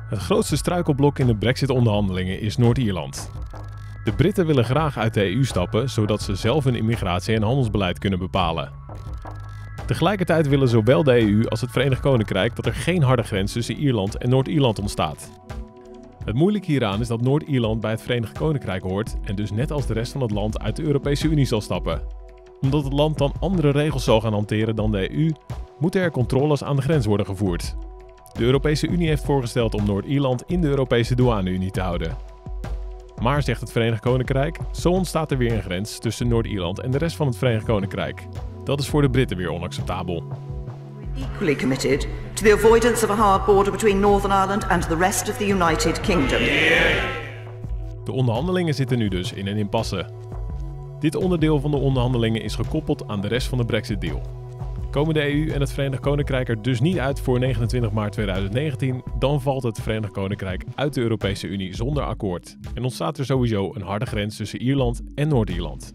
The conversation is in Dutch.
Het grootste struikelblok in de Brexit-onderhandelingen is Noord-Ierland. De Britten willen graag uit de EU stappen, zodat ze zelf hun immigratie- en handelsbeleid kunnen bepalen. Tegelijkertijd willen zowel de EU als het Verenigd Koninkrijk dat er geen harde grens tussen Ierland en Noord-Ierland ontstaat. Het moeilijke hieraan is dat Noord-Ierland bij het Verenigd Koninkrijk hoort en dus net als de rest van het land uit de Europese Unie zal stappen. Omdat het land dan andere regels zal gaan hanteren dan de EU, moeten er controles aan de grens worden gevoerd. De Europese Unie heeft voorgesteld om Noord-Ierland in de Europese douane-Unie te houden. Maar, zegt het Verenigd Koninkrijk, zo ontstaat er weer een grens tussen Noord-Ierland en de rest van het Verenigd Koninkrijk. Dat is voor de Britten weer onacceptabel. Equally committed to the avoidance of a hard border between Northern Ireland and the rest of the United Kingdom. De onderhandelingen zitten nu dus in een impasse. Dit onderdeel van de onderhandelingen is gekoppeld aan de rest van de Brexit-deal. Komen de EU en het Verenigd Koninkrijk er dus niet uit voor 29 maart 2019, dan valt het Verenigd Koninkrijk uit de Europese Unie zonder akkoord en ontstaat er sowieso een harde grens tussen Ierland en Noord-Ierland.